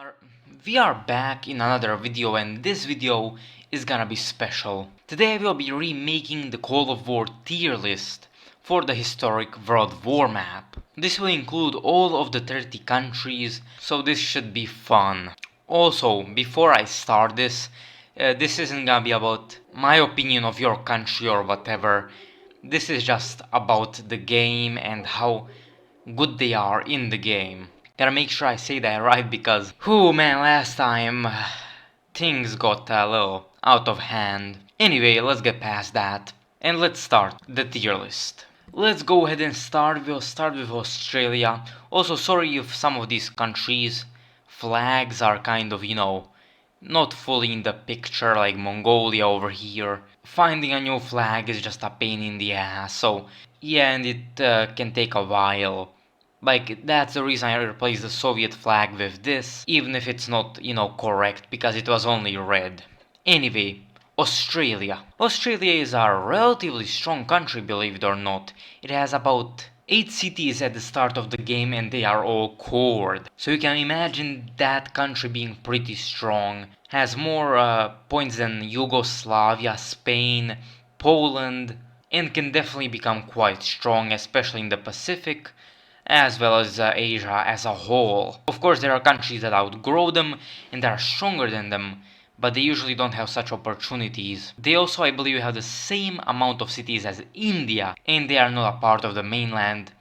are we are back in another video, and this video is gonna be special. Today I will be remaking the Call of War tier list for the historic World War map. This will include all of the 30 countries, so this should be fun. Also, before I start this isn't gonna be about my opinion of your country or whatever. This is just about the game and how good they are in the game. Gotta make sure I say that right because, whew man, last time things got a little out of hand. Anyway, let's get past that and let's start the tier list. Let's go ahead and start. We'll start with Australia. Also, sorry if some of these countries' flags are kind of, not fully in the picture, like Mongolia over here. Finding a new flag is just a pain in the ass, so yeah, and it can take a while. Like, that's the reason I replaced the Soviet flag with this, even if it's not, correct, because it was only red. Anyway, Australia. Australia is a relatively strong country, believe it or not. It has about 8 cities at the start of the game and they are all cored. So you can imagine that country being pretty strong. Has more points than Yugoslavia, Spain, Poland, and can definitely become quite strong, especially in the Pacific as well as Asia as a whole. Of course, there are countries that outgrow them and are stronger than them, but they usually don't have such opportunities. They also, I believe, have the same amount of cities as India, and they are not a part of the mainland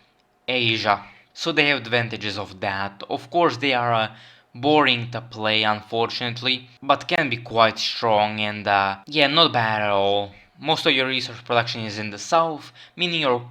Asia. So they have advantages of that. Of course, they are boring to play, unfortunately, but can be quite strong and, yeah, not bad at all. Most of your resource production is in the south, meaning your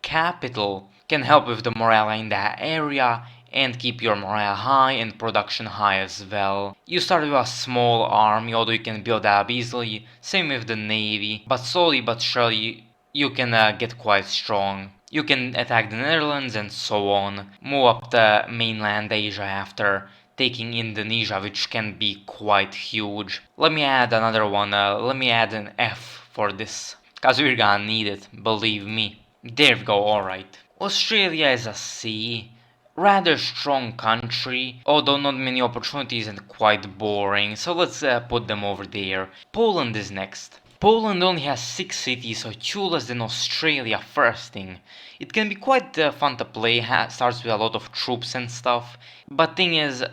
capital can help with the morale in that area and keep your morale high and production high as well. You start with a small army, although you can build up easily, same with the navy, but slowly but surely you can get quite strong. You can attack the Netherlands and so on, move up the mainland Asia after taking Indonesia, which can be quite huge. Let me add another one, let me add an F for this, cause we're gonna need it, believe me. There we go, alright. Australia is a C, rather strong country, although not many opportunities and quite boring, so let's put them over there. Poland is next. Poland only has 6 cities, so 2 less than Australia first thing. It can be quite fun to play, starts with a lot of troops and stuff, but thing is,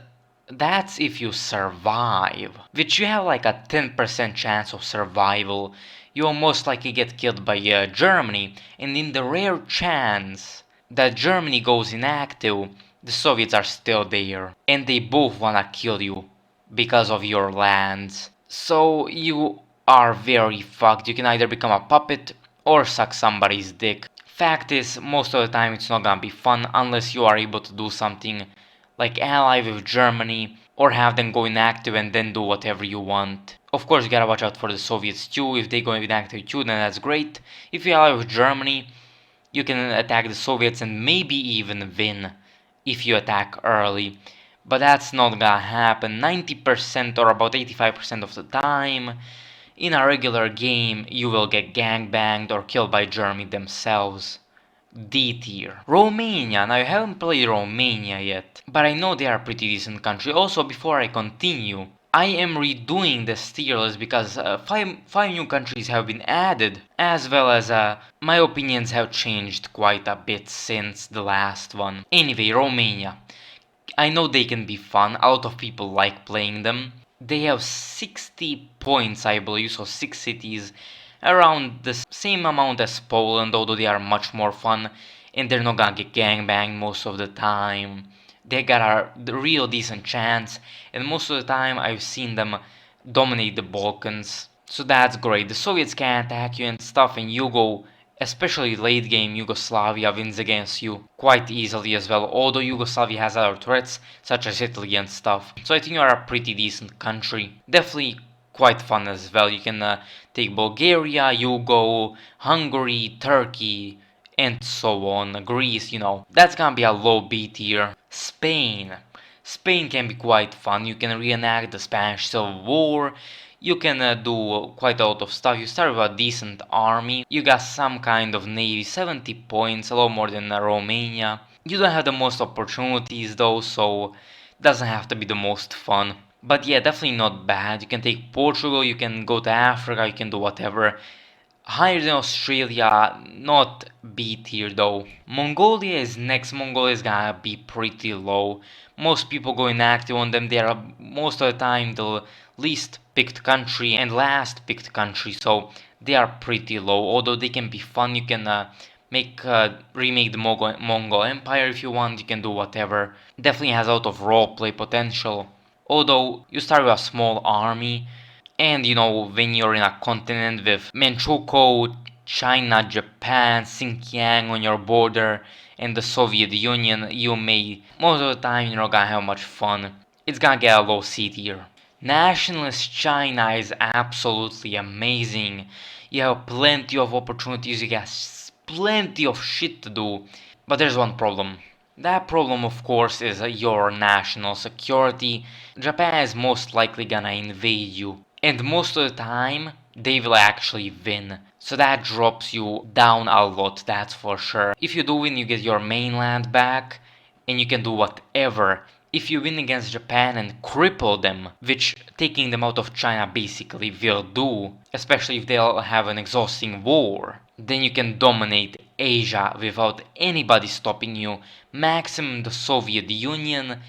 that's if you survive, which you have like a 10% chance of survival. You'll most likely get killed by Germany, and in the rare chance that Germany goes inactive, the Soviets are still there, and they both wanna kill you because of your lands. So you are very fucked. You can either become a puppet or suck somebody's dick. Fact is, most of the time it's not gonna be fun unless you are able to do something like ally with Germany or have them go inactive and then do whatever you want. Of course, you gotta watch out for the Soviets too. If they go inactive too, then that's great. If you ally with Germany, you can attack the Soviets and maybe even win if you attack early. But that's not gonna happen 90% or about 85% of the time. In a regular game, you will get gangbanged or killed by Germany themselves. D tier. Romania. Now I haven't played Romania yet, but I know they are a pretty decent country. Also, before I continue, I am redoing this tier list because five new countries have been added, as well as my opinions have changed quite a bit since the last one. Anyway, Romania. I know they can be fun. A lot of people like playing them. They have 60 points, I believe, so 6 cities, around the same amount as Poland, although they are much more fun, and they're not gonna get gangbanged most of the time. They got a real decent chance, and most of the time I've seen them dominate the Balkans. So that's great. The Soviets can attack you and stuff, and you go, especially late game, Yugoslavia wins against you quite easily as well, although Yugoslavia has other threats, such as Italy and stuff. So I think you are a pretty decent country. Definitely quite fun as well. You can take Bulgaria, Yugo, Hungary, Turkey, and so on. Greece, that's gonna be a low B tier. Spain. Spain can be quite fun. You can reenact the Spanish Civil War. You can do quite a lot of stuff. You start with a decent army. You got some kind of navy, 70 points, a lot more than Romania. You don't have the most opportunities though, so Doesn't have to be the most fun. But yeah, definitely not bad. You can take Portugal, you can go to Africa, you can do whatever. Higher than Australia, not B tier though. Mongolia is next. Mongolia is gonna be pretty low. Most people go inactive on them. They are most of the time the least picked country and last picked country, so they are pretty low. Although they can be fun, you can remake the Mongol Empire if you want. You can do whatever. Definitely has a lot of roleplay potential. Although you start with a small army, and when you're in a continent with Manchuko, China, Japan, Sinkiang on your border, and the Soviet Union, you may, most of the time, you're not gonna have much fun. It's gonna get a low C tier. Nationalist China is absolutely amazing. You have plenty of opportunities, you got plenty of shit to do. But there's one problem. That problem, of course, is your national security. Japan is most likely gonna invade you, and most of the time, they will actually win. So that drops you down a lot, that's for sure. If you do win, you get your mainland back, and you can do whatever. If you win against Japan and cripple them, which taking them out of China basically will do, especially if they'll have an exhausting war, then you can dominate Asia without anybody stopping you. Maximum the Soviet Union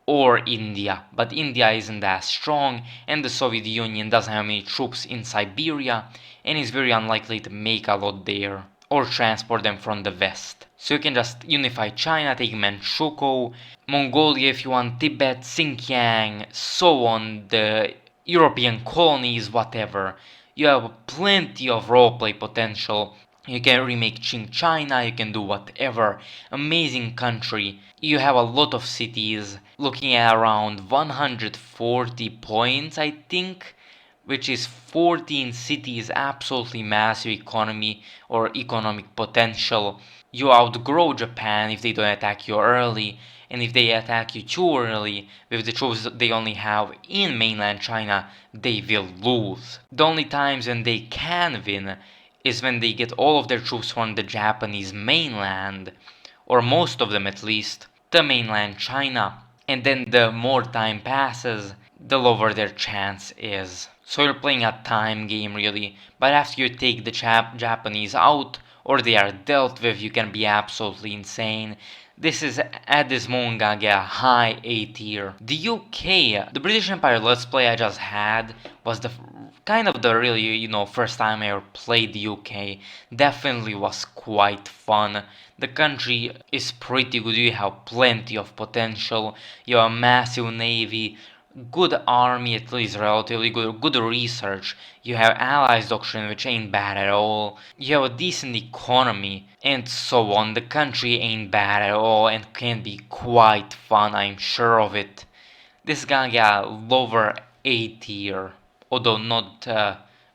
or India, but India isn't that strong, and the Soviet Union doesn't have many troops in Siberia, and is very unlikely to make a lot there or transport them from the west. So you can just unify China, take Manchuko, Mongolia if you want, Tibet, Sinkiang, so on, the European colonies, whatever. You have plenty of roleplay potential. You can remake Qing China, you can do whatever. Amazing country. You have a lot of cities, looking at around 140 points, I think, which is 14 cities, absolutely massive economy or economic potential. You outgrow Japan if they don't attack you early, and if they attack you too early with the troops that they only have in mainland China, they will lose. The only times when they can win is when they get all of their troops from the Japanese mainland, or most of them at least, to mainland China. And then the more time passes, the lower their chance is. So you're playing a time game really, but after you take the Japanese out, or they are dealt with, you can be absolutely insane. This is at this moment gonna get a high A tier. The UK, the British Empire Let's Play I just had was the kind of the really, first time I ever played the UK. Definitely was quite fun. The country is pretty good, you have plenty of potential, you have a massive navy, good army, at least relatively good research. You have allies doctrine, which ain't bad at all. You have a decent economy, and so on. The country ain't bad at all and can be quite fun, I'm sure of it. This is gonna get a lower A tier, although not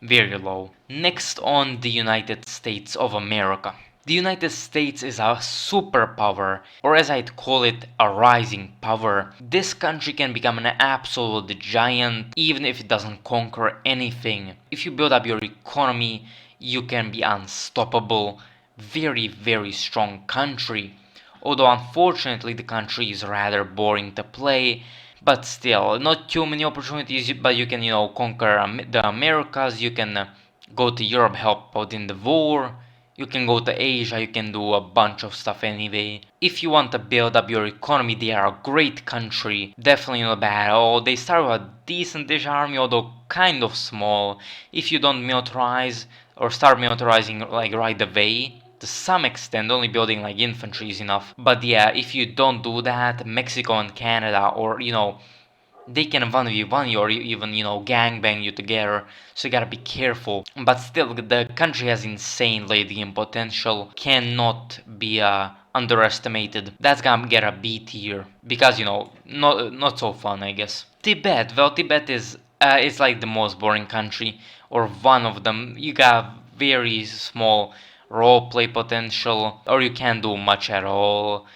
very low. Next on the United States of America. The United States is a superpower, or as I'd call it, a rising power. This country can become an absolute giant even if it doesn't conquer anything. If you build up your economy, you can be unstoppable. Very, very strong country. Although unfortunately the country is rather boring to play, but still, not too many opportunities, but you can, conquer the Americas, you can go to Europe, help out in the war, you can go to Asia, you can do a bunch of stuff anyway. If you want to build up your economy, they are a great country, definitely not bad at all. They start with a decent-ish army, although kind of small. If you don't militarize, or start militarizing like right away, to some extent, only building like infantry is enough. But yeah, if you don't do that, Mexico and Canada, or they can 1v1 you or even gangbang you together, so you gotta be careful. But still, the country has insane late game potential, cannot be underestimated. That's gonna get a B tier because not so fun, I guess. Tibet, well, Tibet is like the most boring country, or one of them. You got very small roleplay potential, or you can't do much at all.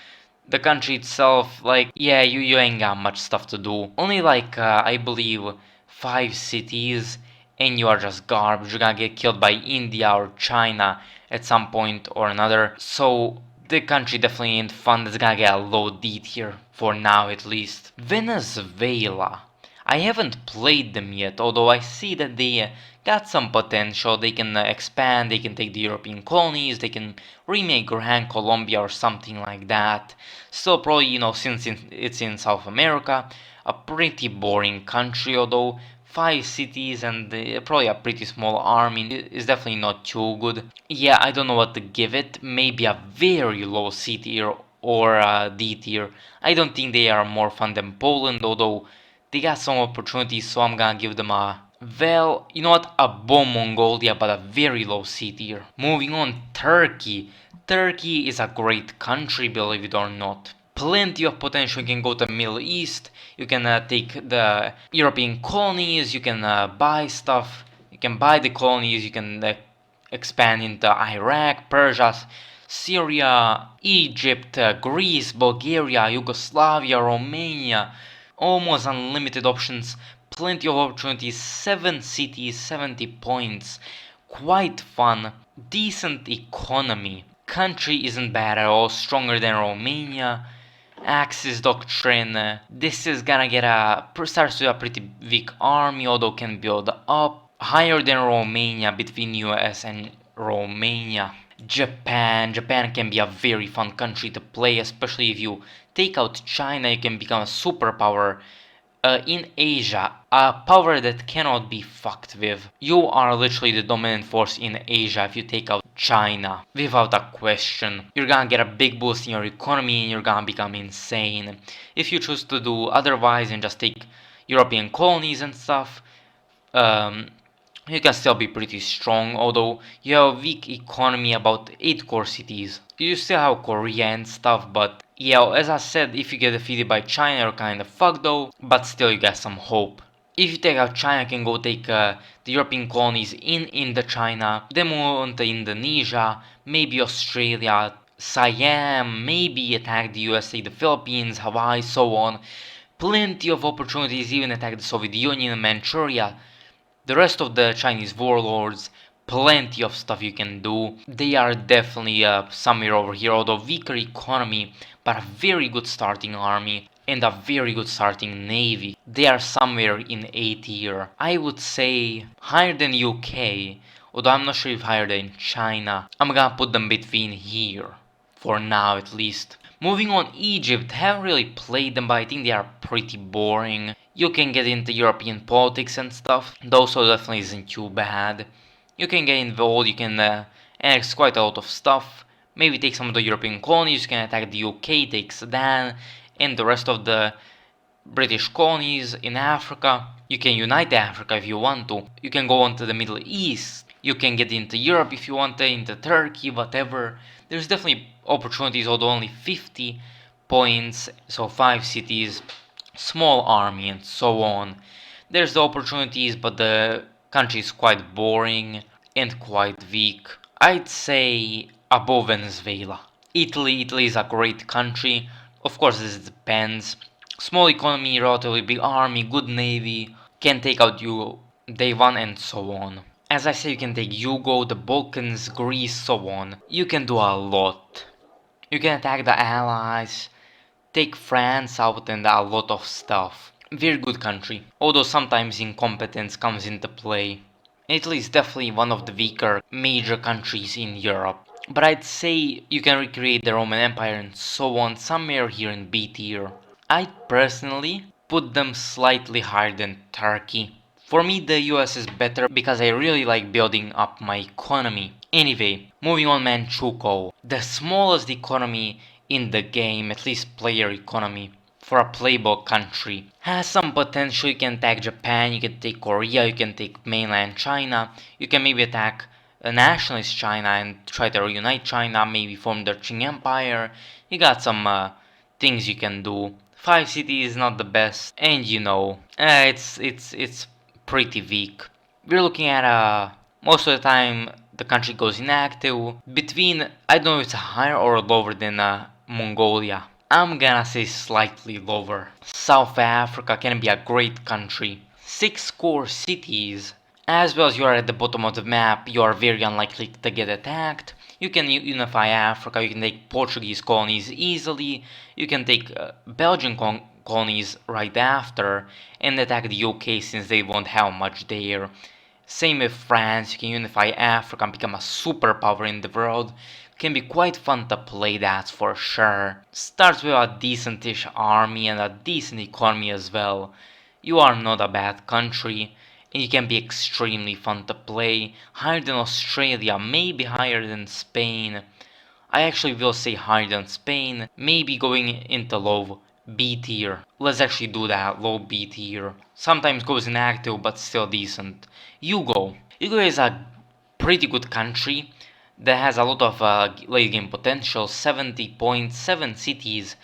The country itself, like, yeah, you ain't got much stuff to do. Only like, I believe, 5 cities, and you are just garbage. You're gonna get killed by India or China at some point or another. So The country definitely ain't fun. It's gonna get a low D tier, for now at least. Venezuela. I haven't played them yet, although I see that they got some potential. They can expand, they can take the European colonies, they can remake Gran Colombia or something like that. Still, probably, since it's in South America, a pretty boring country, although 5 cities and probably a pretty small army is definitely not too good. Yeah, I don't know what to give it. Maybe a very low C tier or a D tier. I don't think they are more fun than Poland, although they got some opportunities, so I'm gonna give them a, well, you know what, above Mongolia, but a very low C tier. Moving on, Turkey. Turkey is a great country, believe it or not. Plenty of potential. You can go to the Middle East, you can take the European colonies, you can buy stuff, you can buy the colonies, you can expand into Iraq, Persia, Syria, Egypt, Greece, Bulgaria, Yugoslavia, Romania. Almost unlimited options, plenty of opportunities, 7 cities, 70 points. Quite fun, decent economy. Country isn't bad at all, stronger than Romania. Axis doctrine. This is gonna get starts with a pretty weak army, although can build up. Higher than Romania, between US and Romania. Japan can be a very fun country to play, especially if you take out China, you can become a superpower in Asia, a power that cannot be fucked with. You are literally the dominant force in Asia if you take out China, without a question. You're gonna get a big boost in your economy and you're gonna become insane. If you choose to do otherwise and just take European colonies and stuff, um, you can still be pretty strong, although you have a weak economy, about 8 core cities. You still have Korea and stuff, but yeah, as I said, if you get defeated by China, you're kinda fucked though, but still you got some hope. If you take out China, you can go take the European colonies in Indochina, then move on to Indonesia, maybe Australia, Siam, maybe attack the USA, the Philippines, Hawaii, so on. Plenty of opportunities, even attack the Soviet Union, Manchuria, the rest of the Chinese warlords. Plenty of stuff you can do. They are definitely somewhere over here, although weaker economy, but a very good starting army and a very good starting navy. They are somewhere in A tier. I would say higher than UK, although I'm not sure if higher than China. I'm gonna put them between here, for now at least. Moving on, Egypt. Haven't really played them, but I think they are pretty boring. You can get into European politics and stuff. Those so definitely isn't too bad. You can get involved, you can annex quite a lot of stuff. Maybe take some of the European colonies, you can attack the UK, take Sudan, and the rest of the British colonies in Africa. You can unite Africa if you want to. You can go on to the Middle East. You can get into Europe if you want to, into Turkey, whatever. There's definitely opportunities, although only 50 points, so 5 cities, small army, and so on. There's the opportunities, but the country is quite boring and quite weak. I'd say above Venezuela. Italy is a great country. Of course, this depends. Small economy, relatively big army, good navy, can take out you day one, and so on. As I say, you can take Yugo, the Balkans, Greece, so on. You can do a lot. You can attack the allies, take France out, and a lot of stuff. Very good country, although sometimes incompetence comes into play. Italy is definitely one of the weaker major countries in Europe. But I'd say you can recreate the Roman Empire and so on somewhere here in B tier. I personally put them slightly higher than Turkey. For me, the US is better because I really like building up my economy. Anyway, moving on, Manchuko. The smallest economy in the game, at least player economy, for a playable country. Has some potential. You can attack Japan, you can take Korea, you can take mainland China, you can maybe attack a nationalist China and try to reunite China, maybe form the Qing Empire. You got some things you can do. 5 cities is not the best, and it's pretty weak. We're looking at most of the time the country goes inactive. Between, I don't know if it's higher or lower than Mongolia. I'm gonna say slightly lower. South Africa can be a great country. 6 core cities, As well as you are at the bottom of the map, you are very unlikely to get attacked. You can unify Africa, you can take Portuguese colonies easily, you can take Belgian colonies right after, and attack the UK since they won't have much there. Same with France, you can unify Africa and become a superpower in the world. Can be quite fun to play, that's for sure. Starts with a decentish army and a decent economy as well. You are not a bad country, and you can be extremely fun to play. Higher than Australia, maybe higher than Spain. I actually will say higher than Spain, maybe going into low B tier. Let's actually do that, low B tier. Sometimes goes inactive, but still decent. Yugo. Yugo is a pretty good country that has a lot of late game potential, 70.7 cities,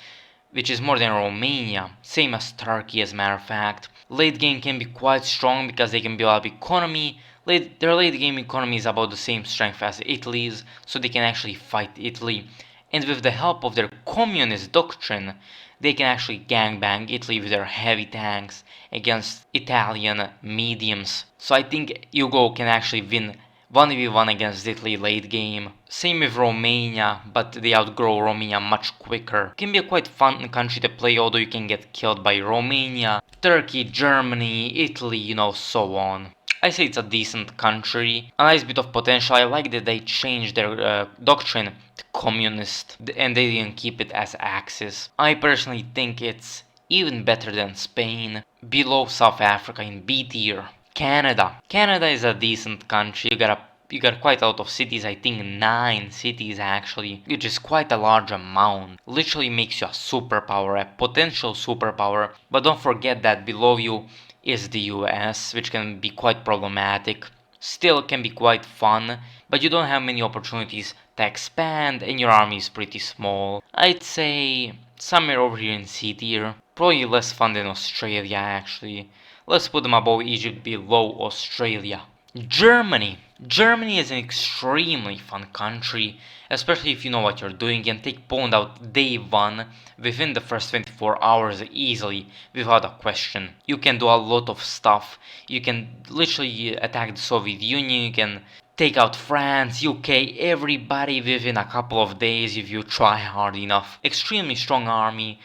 which is more than Romania, same as Turkey as a matter of fact. Late game can be quite strong because they can build up economy. Their late game economy is about the same strength as Italy's, so they can actually fight Italy. And with the help of their communist doctrine, they can actually gangbang Italy with their heavy tanks against Italian mediums. So I think Yugo can actually win 1v1 against Italy late game. Same with Romania, but they outgrow Romania much quicker. Can be a quite fun country to play, although you can get killed by Romania, Turkey, Germany, Italy, so on. I say it's a decent country, a nice bit of potential. I like that they changed their doctrine to communist and they didn't keep it as Axis. I personally think it's even better than Spain, below South Africa in B tier. Canada. Canada is a decent country. You got quite a lot of cities, I think 9 cities actually, which is quite a large amount. Literally makes you a superpower, a potential superpower. But don't forget that below you is the US, which can be quite problematic. Still can be quite fun, but you don't have many opportunities to expand and your army is pretty small. I'd say somewhere over here in C tier. Probably less fun than Australia actually. Let's put them above Egypt, below Australia. Germany. Germany is an extremely fun country, especially if you know what you're doing. You can take Poland out day one within the first 24 hours easily, without a question. You can do a lot of stuff. You can literally attack the Soviet Union, you can take out France, UK, everybody within a couple of days if you try hard enough. Extremely strong army,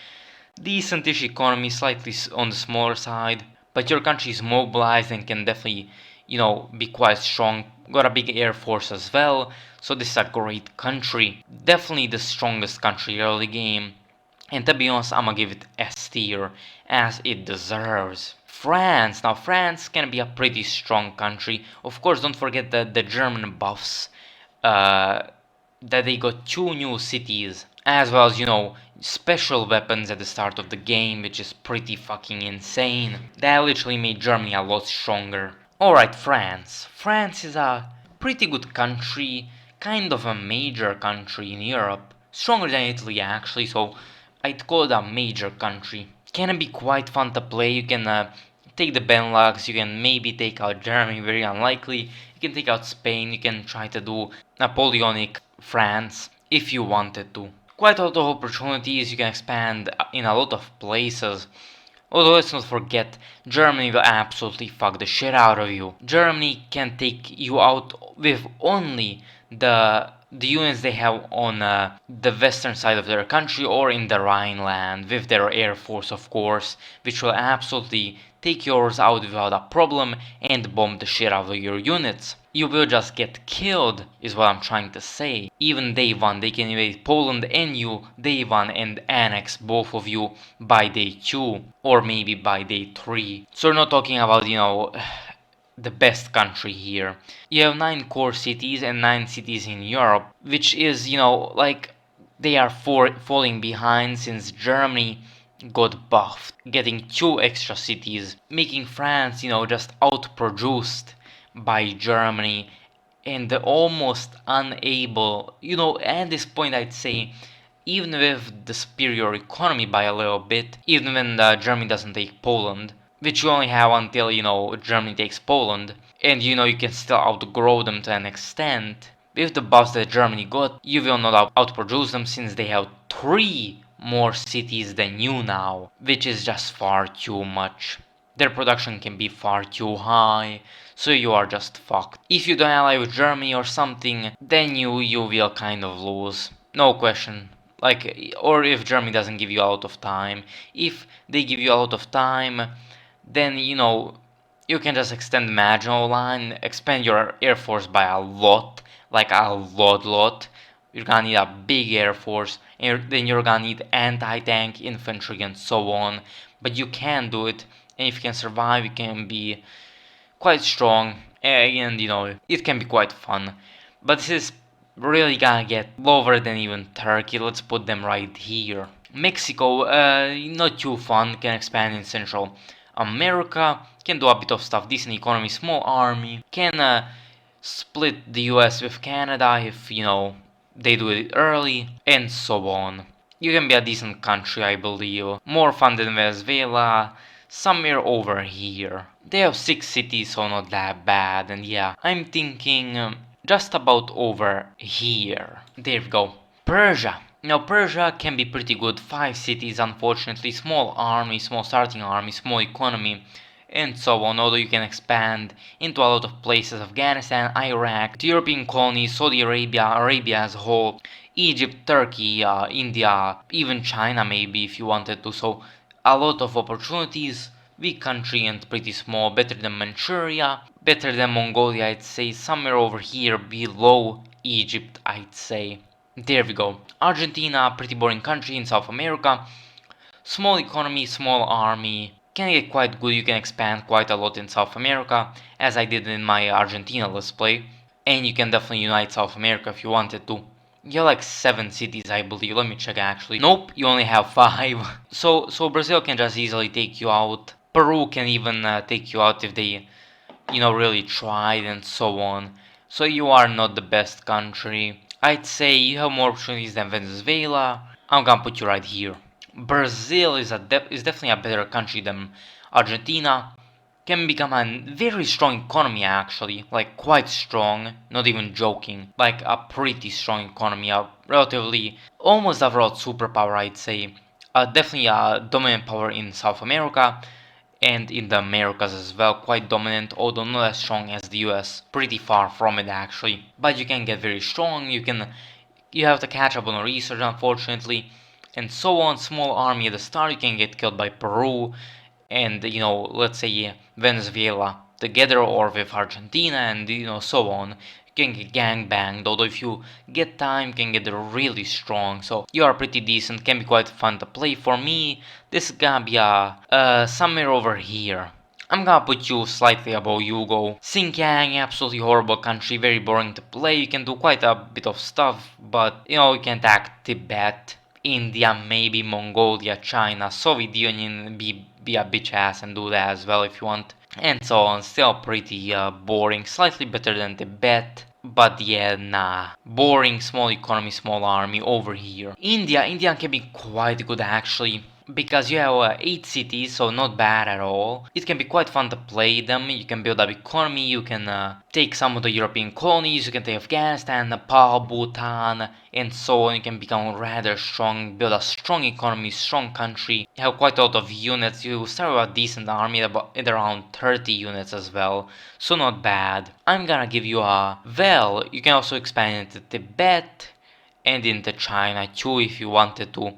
decentish economy, slightly on the smaller side, but your country is mobilized and can definitely, be quite strong. Got a big air force as well, so this is a great country. Definitely the strongest country early game. And to be honest, I'm gonna give it S tier, as it deserves. France. Now, France can be a pretty strong country. Of course, don't forget the German buffs. That they got 2 new cities, as well as, special weapons at the start of the game, which is pretty fucking insane. That literally made Germany a lot stronger. Alright, France. France is a pretty good country, kind of a major country in Europe. Stronger than Italy actually, so I'd call it a major country. Can be quite fun to play. You can take the Benelux, you can maybe take out Germany, very unlikely. You can take out Spain, you can try to do Napoleonic France if you wanted to. Quite a lot of opportunities, you can expand in a lot of places. Although let's not forget, Germany will absolutely fuck the shit out of you. Germany can take you out with only the units they have on the western side of their country or in the Rhineland with their air force, of course, which will absolutely take yours out without a problem and bomb the shit out of your units. You will just get killed, is what I'm trying to say. Even day 1, they can invade Poland and you day 1 and annex both of you by day 2 or maybe by day 3. So we're not talking about, the best country here. You have 9 core cities and 9 cities in Europe, which is, like they are falling behind since Germany got buffed, getting 2 extra cities, making France, just outproduced by Germany and almost unable, at this point I'd say, even with the superior economy by a little bit, even when Germany doesn't take Poland, which you only have until, Germany takes Poland, and you can still outgrow them to an extent. With the buffs that Germany got, you will not outproduce them since they have 3 more cities than you now, which is just far too much. their production can be far too high, so you are just fucked. If you don't ally with Germany or something, then you will kind of lose. No question. Like, or if Germany doesn't give you a lot of time. If they give you a lot of time, then you can just extend the Maginot Line, expand your air force by a lot, like a lot. You're gonna need a big air force, and then you're gonna need anti-tank infantry and so on. But you can do it, and if you can survive, you can be quite strong, and it can be quite fun. But this is really gonna get lower than even Turkey. Let's put them right here. Mexico, not too fun, can expand in Central America, can do a bit of stuff, decent economy, small army, can split the US with Canada if, they do it early, and so on. You can be a decent country, I believe. More fun than Venezuela, somewhere over here. They have 6 cities, so not that bad, and yeah, I'm thinking just about over here. There we go. Persia. Now Persia can be pretty good. 5 cities, unfortunately, small army, small starting army, small economy, and so on, although you can expand into a lot of places: Afghanistan, Iraq, the European colonies, Saudi Arabia, Arabia as a whole, Egypt, Turkey, India, even China maybe if you wanted to. So a lot of opportunities, big country and pretty small, better than Manchuria, better than Mongolia, I'd say, somewhere over here below Egypt, I'd say. There we go. Argentina, pretty boring country in South America. Small economy, small army. Can get quite good, you can expand quite a lot in South America, as I did in my Argentina let's play. And you can definitely unite South America if you wanted to. You have like 7 cities, I believe. Let me check actually. Nope, you only have 5. So Brazil can just easily take you out. Peru can even take you out if they, really tried and so on. So you are not the best country. I'd say you have more opportunities than Venezuela. I'm gonna put you right here. Brazil is definitely a better country than Argentina. Can become a very strong economy actually, like quite strong, not even joking, like a pretty strong economy, a relatively almost a world superpower I'd say. Definitely a dominant power in South America and in the Americas as well, quite dominant, although not as strong as the US, pretty far from it actually. But you can get very strong, you have to catch up on research unfortunately, and so on. Small army at the start, you can get killed by Peru and let's say Venezuela together, or with Argentina, and so on. You can get gang banged, although if you get time, you can get really strong. So you are pretty decent, can be quite fun to play. For me, this is gonna be somewhere over here. I'm gonna put you slightly above Yugo. Sinkiang, absolutely horrible country, very boring to play. You can do quite a bit of stuff, but you can attack Tibet, India, maybe Mongolia, China, Soviet Union, be a bitch ass and do that as well if you want. And so on, still pretty boring, slightly better than Tibet. But yeah, nah. Boring, small economy, small army over here. India can be quite good actually, because you have 8 cities, so not bad at all. It can be quite fun to play them. You can build up economy, you can take some of the European colonies, you can take Afghanistan, Nepal, Bhutan, and so on. You can become rather strong, build a strong economy, strong country. You have quite a lot of units. You start with a decent army at around 30 units as well, so not bad. I'm gonna give you a... Well, you can also expand into Tibet and into China too if you wanted to.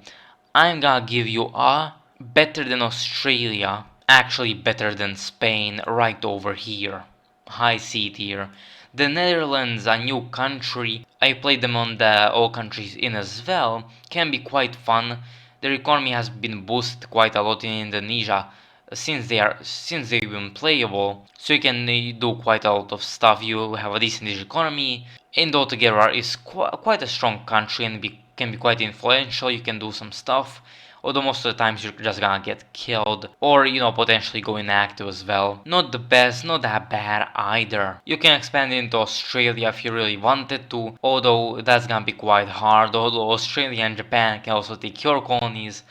I'm gonna give you a better than Australia, actually better than Spain, right over here. High C tier. The Netherlands, a new country, I played them on the All Countries In as well, can be quite fun. Their economy has been boosted quite a lot in Indonesia since they've been playable, so you can do quite a lot of stuff. You have a decent economy, and altogether is quite a strong country and can be quite influential. You can do some stuff, although most of the times you're just gonna get killed, or potentially go inactive as well. Not the best, not that bad either. You can expand into Australia if you really wanted to, although that's gonna be quite hard, although Australia and Japan can also take your colonies,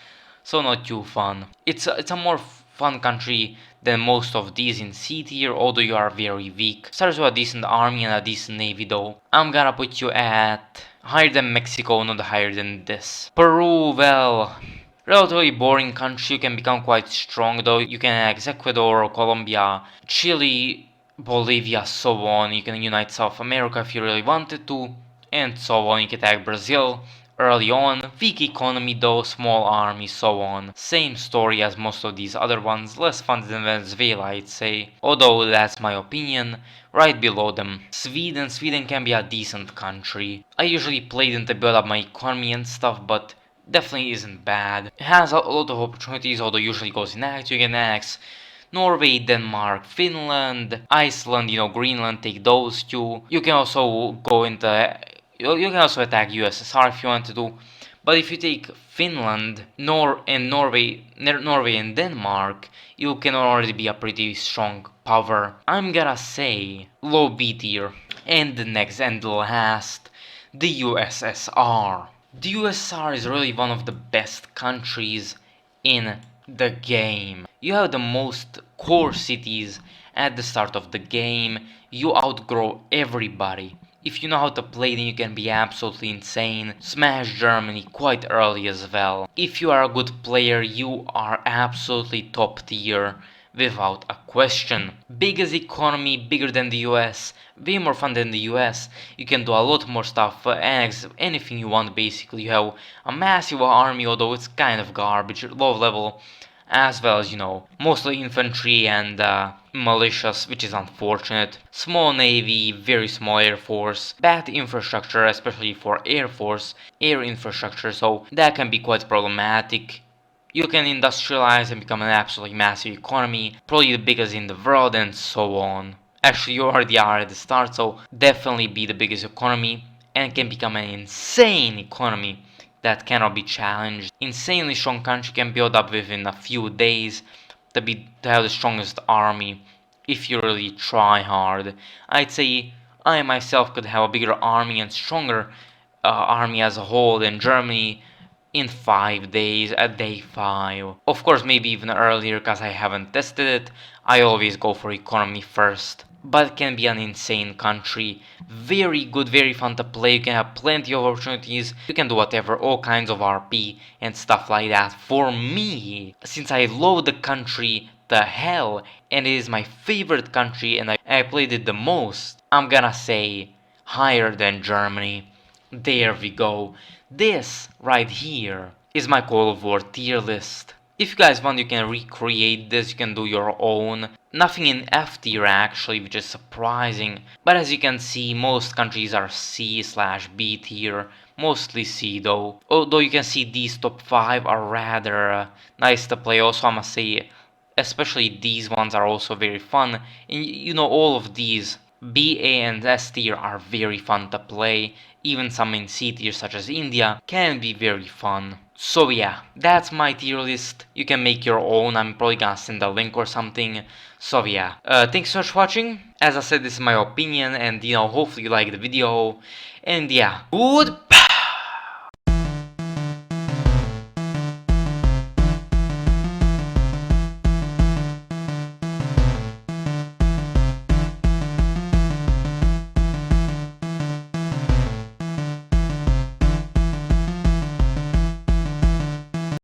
so not too fun. It's a more fun country than most of these in C tier, although you are very weak. Starts with a decent army and a decent navy though. I'm gonna put you at higher than Mexico, not higher than this. Peru, well, Relatively boring country, you can become quite strong though. You can annex Ecuador, Colombia, Chile, Bolivia, so on. You can unite South America if you really wanted to, and so on. You can attack Brazil early on. Weak economy though, small army, so on. Same story as most of these other ones, less fun than Venezuela I'd say, although that's my opinion. Right below them, Sweden can be a decent country. I usually play them to build up my economy and stuff, but definitely isn't bad. It has a lot of opportunities, although usually goes inactive. You can annex Norway, Denmark, Finland, Iceland, Greenland, take those two. You can also go into you can also attack USSR if you want to do. But if you take Finland, Norway and Denmark, you can already be a pretty strong power. I'm gonna say low B tier. And the next and the last, the USSR. The USSR is really one of the best countries in the game. You have the most core cities at the start of the game. You outgrow everybody. If you know how to play, then you can be absolutely insane. Smash Germany quite early as well. If you are a good player, you are absolutely top tier without a question. Biggest economy, bigger than the US, way more fun than the US. You can do a lot more stuff, annex anything you want basically. You have a massive army, although it's kind of garbage, low level, as well as, mostly infantry and militias, which is unfortunate. Small navy, very small air force, bad infrastructure, especially for air infrastructure, so that can be quite problematic. You can industrialize and become an absolutely massive economy, probably the biggest in the world, and so on. Actually, you already are at the start, so definitely be the biggest economy and can become an insane economy that cannot be challenged. Insanely strong country can build up within a few days to have the strongest army if you really try hard. I'd say I myself could have a bigger army and stronger army as a whole than Germany in 5 days at day 5. Of course, maybe even earlier because I haven't tested it. I always go for economy first. But it can be an insane country. Very good, very fun to play. You can have plenty of opportunities. You can do whatever, all kinds of RP and stuff like that. For me, since I love the country the hell and it is my favorite country and I played it the most, I'm gonna say higher than Germany. There we go. This right here is my Call of War tier list. If you guys want, you can recreate this, you can do your own. Nothing in F tier actually, which is surprising. But as you can see, most countries are C/B tier. Mostly C though. Although you can see these top 5 are rather nice to play. Also, I must say, especially these ones are also very fun. And all of these B, A, and S tier are very fun to play. Even some in C tier such as India can be very fun. So yeah, that's my tier list. You can make your own. I'm probably gonna send a link or something. So yeah, thanks so much for watching. As I said, this is my opinion and hopefully you like the video. And yeah, goodbye.